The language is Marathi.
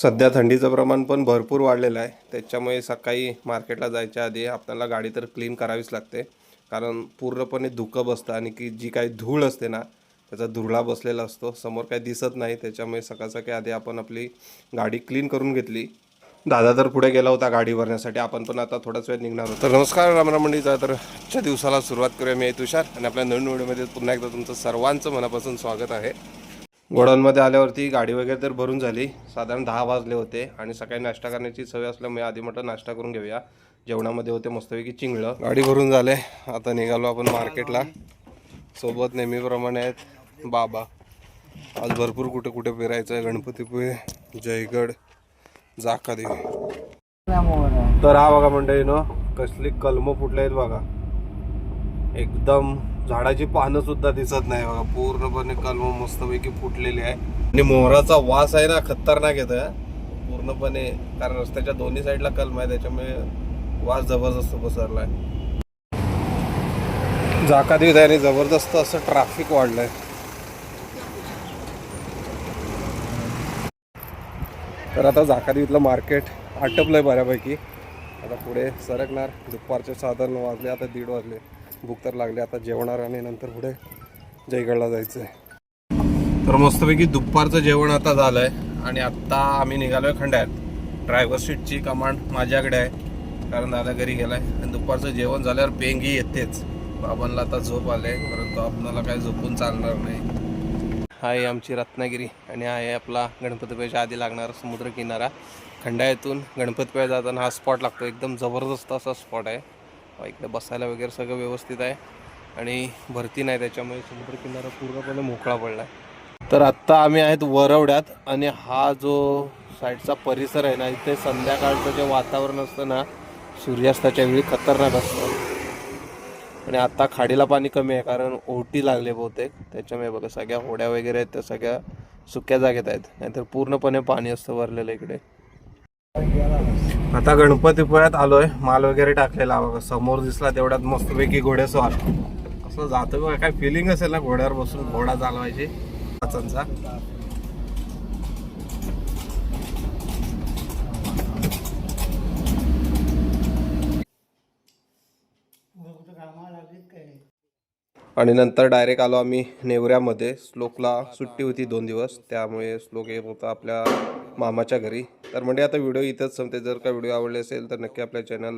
सध्या थंडीचं प्रमाण पण भरपूर वाढलेलं आहे, त्याच्यामुळे सकाळी मार्केटला जायच्या आधी आपल्याला गाडी तर क्लीन करावीच लागते. कारण पूर्णपणे धुकं बसतं आणि की जी काही धूळ असते ना, त्याचा धुरळा बसलेला असतो, समोर काही दिसत नाही. त्याच्यामुळे सकाळ सकाळी आधी आपण आपली गाडी क्लीन करून घेतली. दादा तर पुढे गेला होता गाडी भरण्यासाठी, आपण पण आता थोडाच वेळ निघणार होतो. तर नमस्कार रामराम मंडळीचा. तर आजच्या दिवसाला सुरुवात करूया. मी तुषार आणि आपल्या नवीन व्हिडिओमध्ये पुन्हा एकदा तुमचं सर्वांचं मनापासून स्वागत आहे. गोडाऊनमध्ये आल्यावरती गाडी वगैरे तर भरून झाली. साधारण 10 वाजले होते आणि सकाळी नाश्ता करण्याची सवय असल्यामुळे आधी म्हटलं नाश्ता करून घेऊया. जेवणामध्ये होते मस्तपैकी चिंगळं. गाडी भरून झाले, आता निघालो आपण मार्केटला. सोबत नेहमीप्रमाणे आहेत बाबा. आज भरपूर कुठे कुठे फिरायचं आहे. गणपतीपुळे, जयगड, जाकादेवी. तर हा बघा मंडळीनो, कसली कलमं फुटले आहेत बघा. एकदम झाडाची पानं सुद्धा दिसत नाही बघा, पूर्णपणे कलम मस्तपैकी फुटलेली आहे. आणि मोहराचा वास आहे ना, खतरनाक येतं पूर्णपणे. कारण रस्त्याच्या दोन्ही साईडला कलम आहे, त्याच्यामुळे वास जबरदस्त पसरलाय. जाकादेवीत आहे आणि जबरदस्त असं ट्रॅफिक वाढलंय. तर आता जाकादेवीतलं मार्केट आटपलंय बऱ्यापैकी. आता पुढे सरकणार. दुपारचे 7 वाजले, आता 1:30 वाजले. भूक तर लागली, आता जेवणार आणि नंतर पुढे जयगडला जायचं आहे. तर मस्तपैकी दुपारचं जेवण आता झालं आहे आणि आत्ता आम्ही निघालो आहे खंड्यात. ड्रायव्हर सीटची कमांड माझ्याकडे आहे, कारण दादा घरी गेला आहे. आणि दुपारचं जेवण झाल्यावर पेंगी येतेच. बाबांना आता झोप आले, परंतु आपल्याला काय झोपून चालणार नाही. हा आहे आमची रत्नागिरी आणि हा आहे आपला गणपतीपुळ्याच्या आधी लागणारा समुद्रकिनारा. खंडाळ्यातून गणपतीपुळे जाताना हा स्पॉट लागतो. एकदम जबरदस्त असा स्पॉट आहे. इकडे बसायला वगैरे सगळं व्यवस्थित आहे आणि भरती नाही, त्याच्यामुळे समुद्रकिनारा पूर्णपणे मोकळा पडला आहे. तर आत्ता आम्ही आहेत वरवड्यात आणि हा जो साईडचा परिसर आहे ना, इथे संध्याकाळचं जे वातावरण असतं ना, सूर्यास्ताच्या वेळी खतरनाक असतं. आणि आता खाडीला पाणी कमी आहे, कारण ओहोटी लागले बहुतेक, त्याच्यामुळे बघा सगळ्या होड्या वगैरे आहेत त्या सगळ्या सुक्या जागेत आहेत, नाहीतर पूर्णपणे पाणी असतं भरलेलं इकडे. आता गणपतीपुळ्यात आलोय, माल वगैरे टाकलेला बघा. समोर दिसला तेवढ्यात मस्तपैकी घोडेस्वार असं जातं बघा. काय फिलिंग असेल ना घोड्यावर बसून घोडा चालवायची वाचांचा. आणि नंतर डायरेक्ट आलो आम्ही नेवऱ्यामध्ये. श्लोकला सुट्टी होती 2 दिवस, त्यामुळे श्लोक येत होता आपल्या मामाच्या घरी. तर म्हणजे आता व्हिडिओ इथंच संपते. जर का व्हिडिओ आवडले असेल तर नक्की आपल्या चॅनल